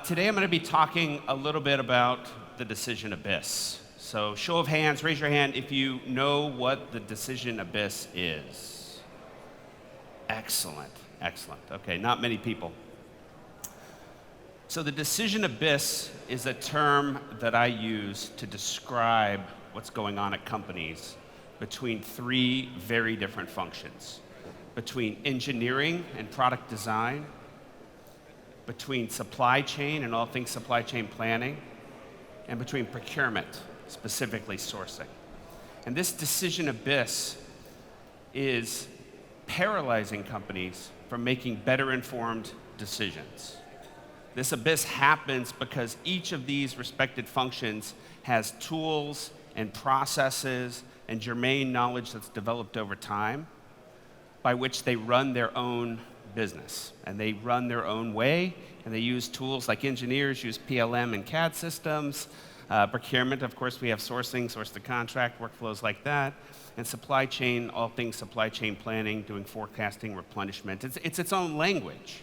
Today I'm going to be talking a little bit about the decision abyss. So show of hands, raise your hand if you know what the decision abyss is. Excellent, excellent. Okay, not many people. So the decision abyss is a term that I use to describe what's going on at companies between three very different functions. Between engineering and product design, between supply chain and all things supply chain planning, and between procurement, specifically sourcing. And this decision abyss is paralyzing companies from making better informed decisions. This abyss happens because each of these respected functions has tools and processes and germane knowledge that's developed over time by which they run their own business. And they run their own way, and they use tools like engineers use PLM and CAD systems. Procurement, of course, we have sourcing, source to contract, workflows like that. And supply chain, all things supply chain planning, doing forecasting, replenishment. It's its own language.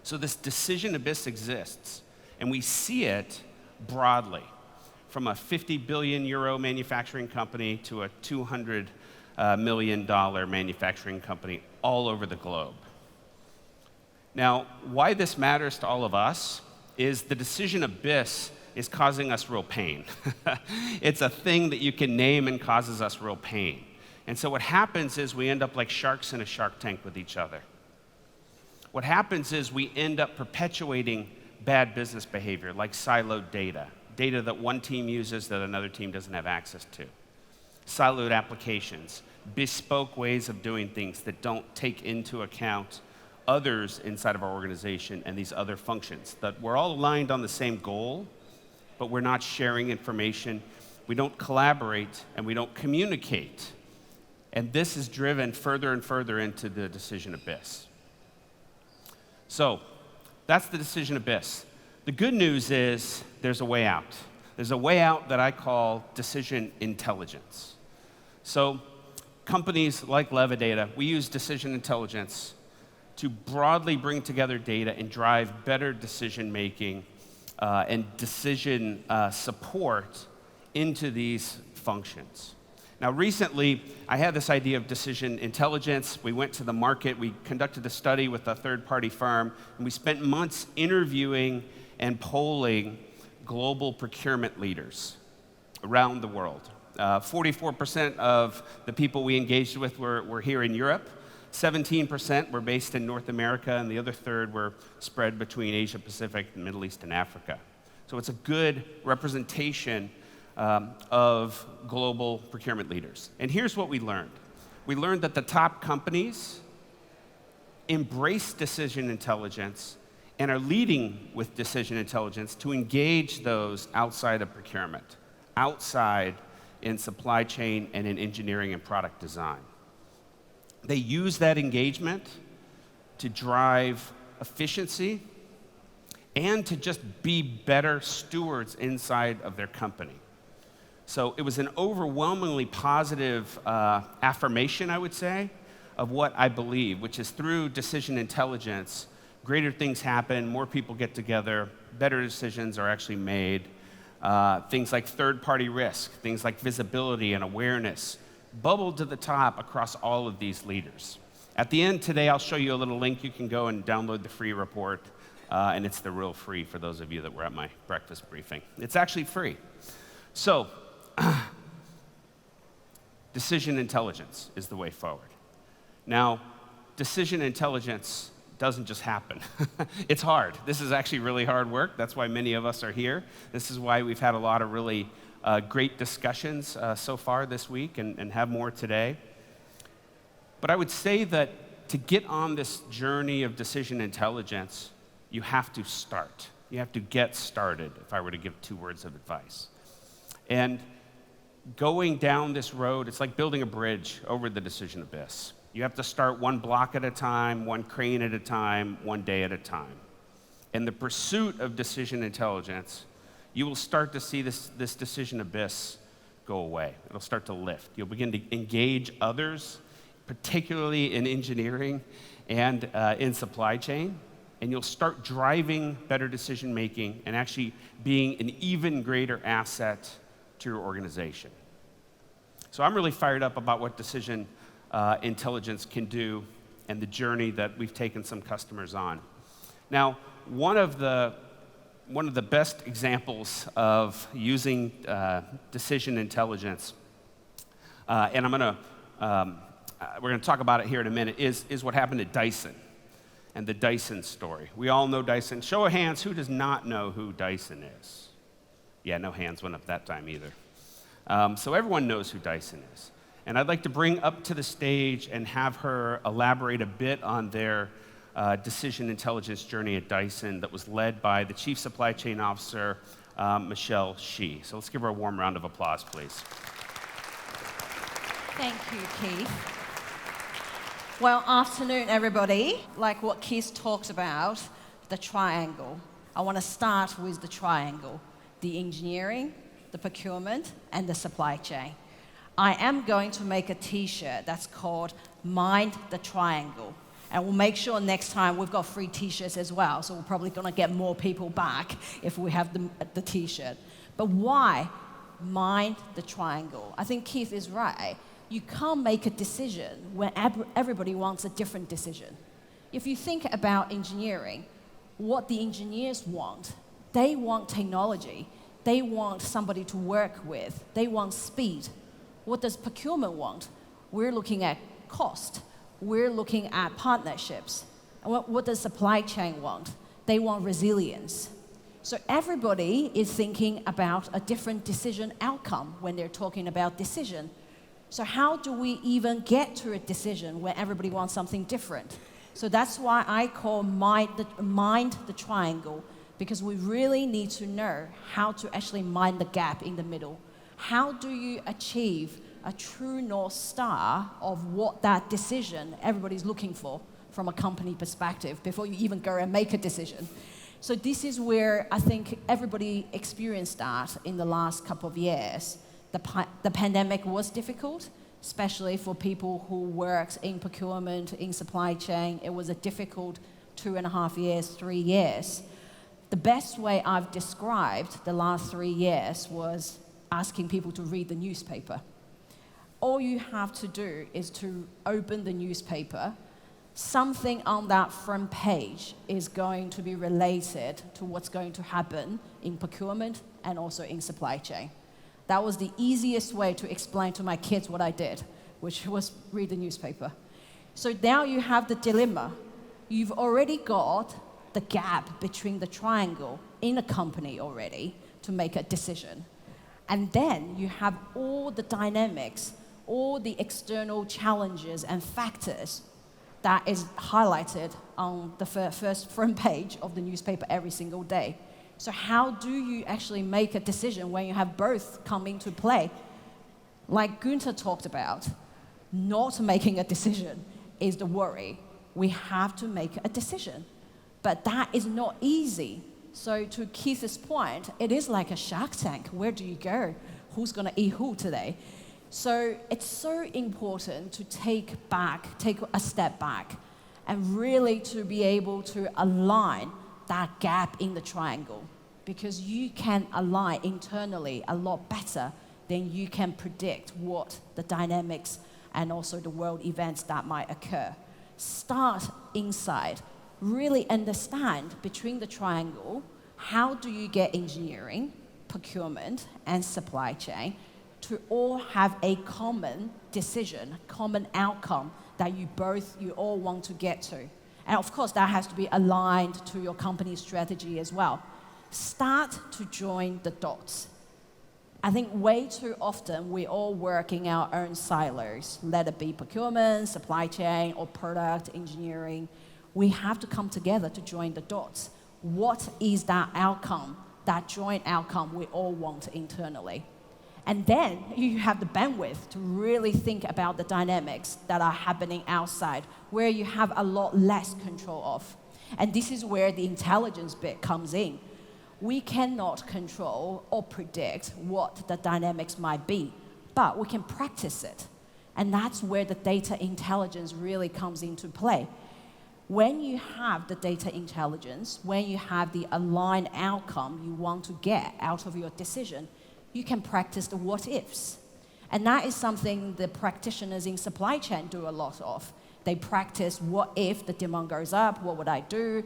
So this decision abyss exists, and we see it broadly, from a 50 billion euro manufacturing company to a $200 million manufacturing company all over the globe. Now, why this matters to all of us is the decision abyss is causing us real pain. It's a thing that you can name and causes us real pain. And so what happens is we end up like sharks in a shark tank with each other. What happens is we end up perpetuating bad business behavior, like siloed data that one team uses that another team doesn't have access to. Siloed applications, bespoke ways of doing things that don't take into account others inside of our organization and these other functions, that we're all aligned on the same goal, but we're not sharing information, we don't collaborate, and we don't communicate. And this is driven further and further into the decision abyss. So that's the decision abyss. The good news is there's a way out. There's a way out that I call decision intelligence. So companies like LevaData, we use decision intelligence to broadly bring together data and drive better decision making and decision support into these functions. Now recently, I had this idea of decision intelligence. We went to the market, we conducted a study with a third-party firm, and we spent months interviewing and polling global procurement leaders around the world. 44% of the people we engaged with were here in Europe. 17% were based in North America, and the other third were spread between Asia Pacific, the Middle East, and Africa. So it's a good representation of global procurement leaders. And here's what we learned. We learned that the top companies embrace decision intelligence and are leading with decision intelligence to engage those outside of procurement, outside in supply chain and in engineering and product design. They use that engagement to drive efficiency and to just be better stewards inside of their company. So it was an overwhelmingly positive affirmation, I would say, of what I believe, which is through decision intelligence, greater things happen, more people get together, better decisions are actually made. Things like third-party risk, things like visibility and awareness, bubbled to the top across all of these leaders. At the end today, I'll show you a little link. You can go and download the free report, and it's the real free for those of you that were at my breakfast briefing. It's actually free. So, decision intelligence is the way forward. Now, decision intelligence doesn't just happen. It's hard. This is actually really hard work. That's why many of us are here. This is why we've had a lot of really great discussions so far this week and have more today. But I would say that to get on this journey of decision intelligence, you have to start. You have to get started, if I were to give 2 words of advice. And going down this road, it's like building a bridge over the decision abyss. You have to start one block at a time, one crane at a time, one day at a time. In the pursuit of decision intelligence, you will start to see this decision abyss go away. It'll start to lift. You'll begin to engage others, particularly in engineering and in supply chain, and you'll start driving better decision making and actually being an even greater asset to your organization. So I'm really fired up about what decision intelligence can do and the journey that we've taken some customers on. Now, one of the best examples of using decision intelligence, and we're gonna talk about it here in a minute, is what happened at Dyson and the Dyson story. We all know Dyson. Show of hands, who does not know who Dyson is? Yeah, no hands went up that time either. So everyone knows who Dyson is. And I'd like to bring up to the stage and have her elaborate a bit on their decision intelligence journey at Dyson that was led by the Chief Supply Chain Officer, Michelle Shi. So let's give her a warm round of applause, please. Thank you, Keith. Well, afternoon, everybody. Like what Keith talked about, the triangle. I want to start with the triangle, the engineering, the procurement, and the supply chain. I am going to make a t-shirt that's called Mind the Triangle. And we'll make sure next time we've got free t-shirts as well, so we're probably going to get more people back if we have the t-shirt. But why mind the triangle? I think Keith is right. You can't make a decision when everybody wants a different decision. If you think about engineering, what the engineers want, they want technology. They want somebody to work with. They want speed. What does procurement want? We're looking at cost. We're looking at partnerships. And what does supply chain want? They want resilience. So everybody is thinking about a different decision outcome when they're talking about decision. So how do we even get to a decision when everybody wants something different? So that's why I call mind the triangle, because we really need to know how to actually mind the gap in the middle. How do you achieve a true North Star of what that decision everybody's looking for from a company perspective before you even go and make a decision? So this is where I think everybody experienced that in the last couple of years. The pandemic was difficult, especially for people who worked in procurement, in supply chain. It was a difficult 2.5 years, 3 years. The best way I've described the last 3 years was asking people to read the newspaper. All you have to do is to open the newspaper. Something on that front page is going to be related to what's going to happen in procurement and also in supply chain. That was the easiest way to explain to my kids what I did, which was read the newspaper. So now you have the dilemma. You've already got the gap between the triangle in a company already to make a decision. And then you have all the dynamics, all the external challenges and factors that is highlighted on the first front page of the newspaper every single day. So how do you actually make a decision when you have both come into play? Like Gunther talked about, not making a decision is the worry. We have to make a decision. But that is not easy. So to Keith's point, it is like a Shark Tank. Where do you go? Who's going to eat who today? So it's so important to take a step back, and really to be able to align that gap in the triangle, because you can align internally a lot better than you can predict what the dynamics and also the world events that might occur. Start inside, really understand between the triangle, how do you get engineering, procurement, and supply chain to all have a common decision, common outcome that you all want to get to. And of course, that has to be aligned to your company's strategy as well. Start to join the dots. I think way too often we all work in our own silos, let it be procurement, supply chain, or product engineering. We have to come together to join the dots. What is that outcome, that joint outcome we all want internally? And then you have the bandwidth to really think about the dynamics that are happening outside, where you have a lot less control of. And this is where the intelligence bit comes in. We cannot control or predict what the dynamics might be, but we can practice it. And that's where the data intelligence really comes into play. When you have the data intelligence, when you have the aligned outcome you want to get out of your decision, you can practice the what-ifs. And that is something the practitioners in supply chain do a lot of. They practice what if the demand goes up, what would I do?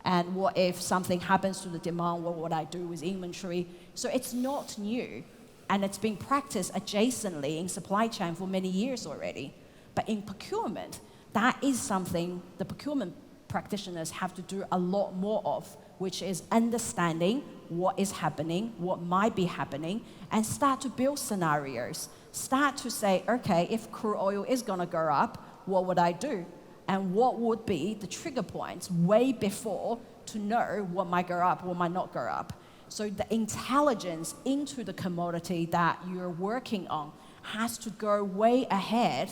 And what if something happens to the demand, what would I do with inventory? So it's not new. And it's been practiced adjacently in supply chain for many years already. But in procurement, that is something the procurement practitioners have to do a lot more of, which is understanding what is happening, what might be happening, and start to build scenarios. Start to say, okay, if crude oil is going to go up, what would I do? And what would be the trigger points way before to know what might go up, what might not go up. So the intelligence into the commodity that you're working on has to go way ahead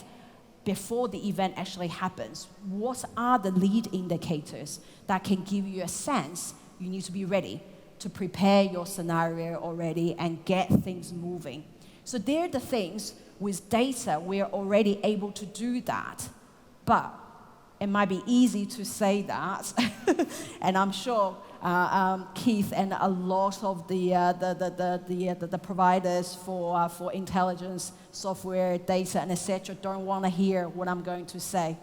before the event actually happens. What are the lead indicators that can give you a sense you need to be ready to prepare your scenario already and get things moving? So they're the things with data, we're already able to do that. But it might be easy to say that, and I'm sure Keith and a lot of the providers for intelligence, software, data, and etc. don't want to hear what I'm going to say.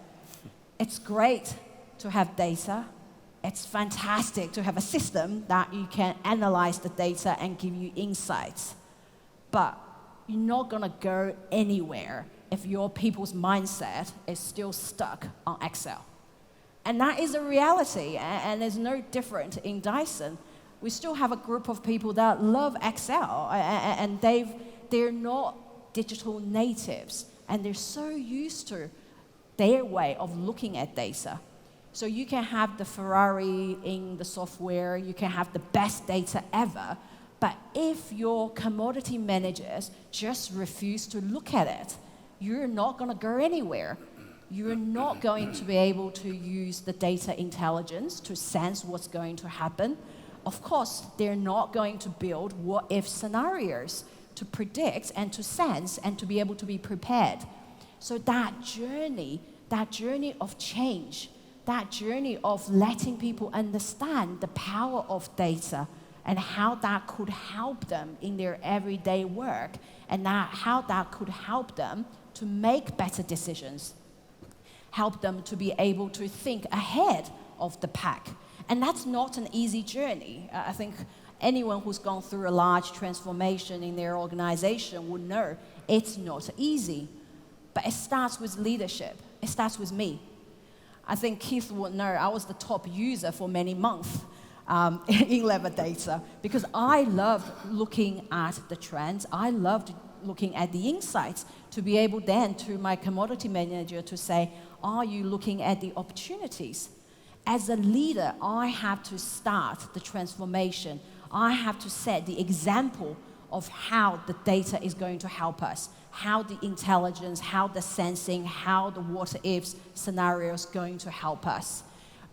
It's great to have data. It's fantastic to have a system that you can analyze the data and give you insights. But you're not going to go anywhere if your people's mindset is still stuck on Excel. And that is a reality, and it's no different in Dyson. We still have a group of people that love Excel, and they're not digital natives, and they're so used to their way of looking at data. So you can have the Ferrari in the software, you can have the best data ever, but if your commodity managers just refuse to look at it, you're not going to go anywhere. You're not going to be able to use the data intelligence to sense what's going to happen. Of course, they're not going to build what-if scenarios to predict and to sense and to be able to be prepared. So that journey of change, that journey of letting people understand the power of data and how that could help them in their everyday work, and how that could help them to make better decisions, help them to be able to think ahead of the pack. And that's not an easy journey. I think anyone who's gone through a large transformation in their organization would know it's not easy. But it starts with leadership. It starts with me. I think Keith would know I was the top user for many months in LevaData because I loved looking at the trends. I loved looking at the insights to be able then to my commodity manager to say, are you looking at the opportunities? As a leader, I have to start the transformation. I have to set the example of how the data is going to help us, how the intelligence, how the sensing, how the what-ifs scenarios going to help us.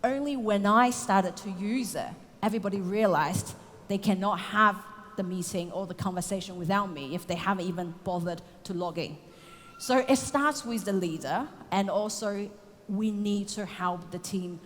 Only when I started to use it, everybody realized they cannot have the meeting or the conversation without me if they haven't even bothered to log in. So it starts with the leader, and also we need to help the team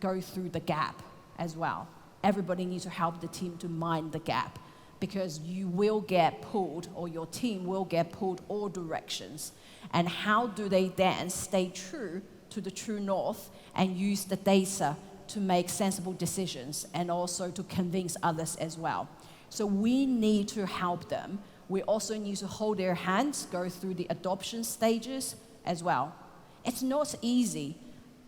go through the gap as well. Everybody needs to help the team to mind the gap, because you will get pulled, or your team will get pulled all directions. And how do they then stay true to the true north and use the data to make sensible decisions and also to convince others as well? So we need to help them. We also need to hold their hands, go through the adoption stages as well. It's not easy.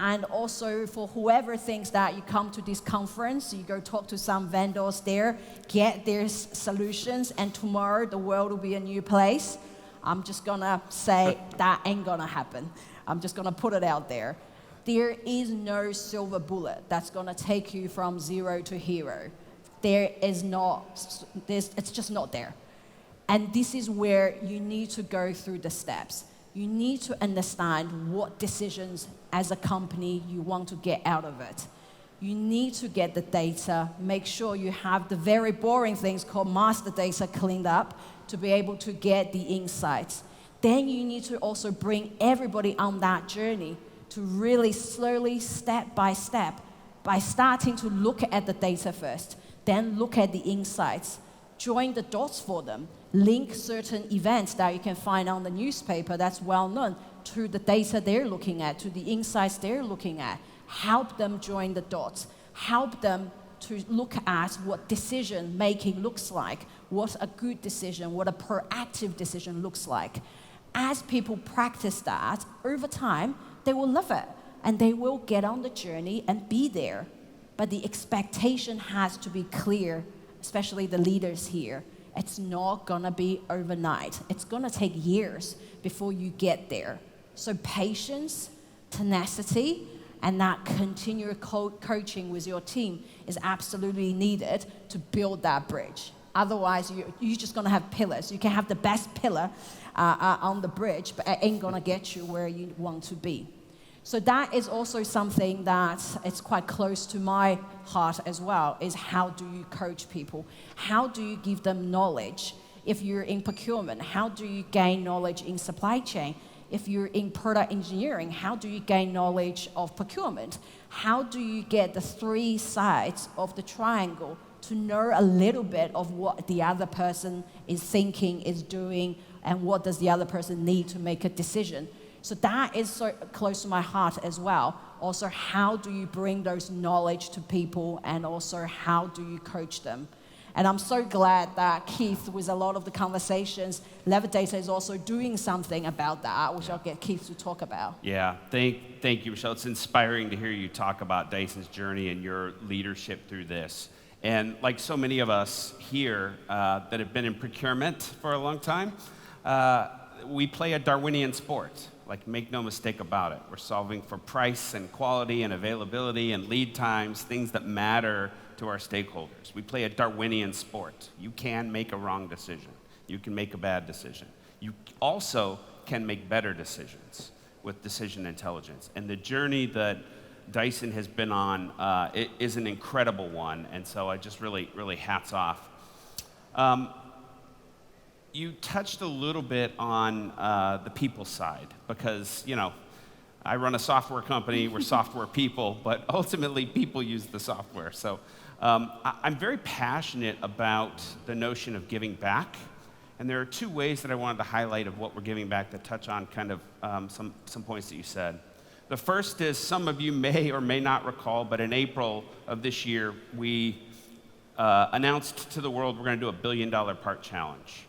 And also for whoever thinks that you come to this conference, you go talk to some vendors there, get their solutions, and tomorrow the world will be a new place. I'm just gonna say that ain't gonna happen. I'm just gonna put it out there. There is no silver bullet that's gonna take you from zero to hero. It's just not there. And this is where you need to go through the steps. You need to understand what decisions as a company you want to get out of it. You need to get the data, make sure you have the very boring things called master data cleaned up to be able to get the insights. Then you need to also bring everybody on that journey to really slowly, step by step, by starting to look at the data first, then look at the insights, join the dots for them, link certain events that you can find on the newspaper that's well known to the data they're looking at, to the insights they're looking at, help them join the dots, help them to look at what decision making looks like, what a good decision, what a proactive decision looks like. As people practice that, over time, they will love it, and they will get on the journey and be there. But the expectation has to be clear, especially the leaders here. It's not gonna be overnight. It's gonna take years before you get there. So patience, tenacity, and that continual coaching with your team is absolutely needed to build that bridge. Otherwise, you're just gonna have pillars. You can have the best pillar on the bridge, but it ain't gonna get you where you want to be. So that is also something that is quite close to my heart as well, is how do you coach people? How do you give them knowledge? If you're in procurement, how do you gain knowledge in supply chain? If you're in product engineering, how do you gain knowledge of procurement? How do you get the three sides of the triangle to know a little bit of what the other person is thinking, is doing, and what does the other person need to make a decision? So that is so close to my heart as well. Also, how do you bring those knowledge to people, and also how do you coach them? And I'm so glad that Keith, with a lot of the conversations, LevaData is also doing something about that, which I'll get Keith to talk about. Yeah, thank you, Michelle. It's inspiring to hear you talk about Dyson's journey and your leadership through this. And like so many of us here that have been in procurement for a long time, we play a Darwinian sport. Like, make no mistake about it. We're solving for price and quality and availability and lead times, things that matter to our stakeholders. We play a Darwinian sport. You can make a wrong decision. You can make a bad decision. You also can make better decisions with decision intelligence. And the journey that Dyson has been on it is an incredible one, and so I just really hats off. You touched a little bit on the people side, because, you know, I run a software company, we're software people, but ultimately people use the software. So I'm very passionate about the notion of giving back, and there are two ways that I wanted to highlight of what we're giving back that touch on kind of some points that you said. The first is, some of you may or may not recall, but in April of this year, we announced to the world we're gonna do a $1 billion part challenge.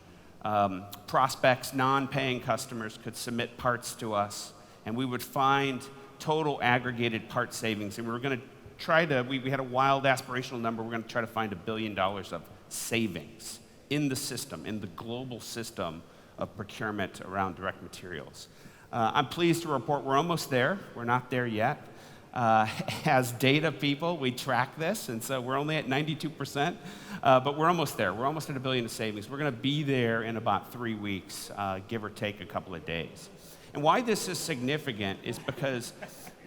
Prospects, non-paying customers could submit parts to us, and we would find total aggregated part savings. And we were going to try to, we had a wild aspirational number, we're going to try to find $1 billion of savings in the system, in the global system of procurement around direct materials. I'm pleased to report we're almost there. We're not there yet. As data people, we track this, and so we're only at 92%, but we're almost there. We're almost at $1 billion of savings. We're going to be there in about 3 weeks, give or take a couple of days. And why this is significant is because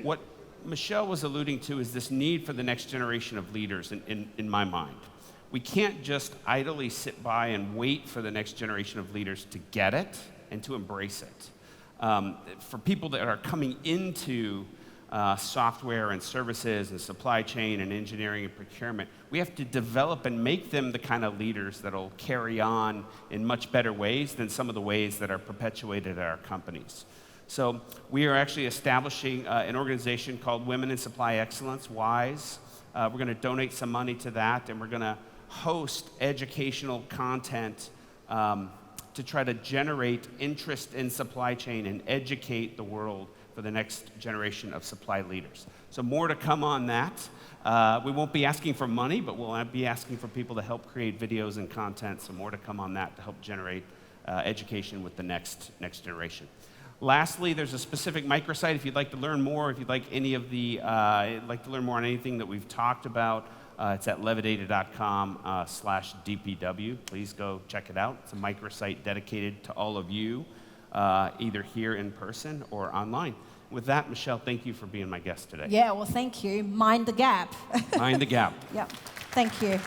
what Michelle was alluding to is this need for the next generation of leaders in my mind. We can't just idly sit by and wait for the next generation of leaders to get it and to embrace it. For people that are coming into software and services and supply chain and engineering and procurement, we have to develop and make them the kind of leaders that'll carry on in much better ways than some of the ways that are perpetuated at our companies. So we are actually establishing an organization called Women in Supply Excellence, WISE. We're going to donate some money to that, and we're going to host educational content to try to generate interest in supply chain and educate the world for the next generation of supply leaders. So more to come on that. We won't be asking for money, but we'll be asking for people to help create videos and content, so more to come on that to help generate education with the next generation. Lastly, there's a specific microsite if you'd like to learn more, if you'd like any of the, like to learn more on anything that we've talked about. It's at LevaData.com/DPW. Please go check it out. It's a microsite dedicated to all of you, either here in person or online. With that, Michelle, thank you for being my guest today. Yeah, well, thank you. Mind the gap. Mind the gap. Yep. Thank you.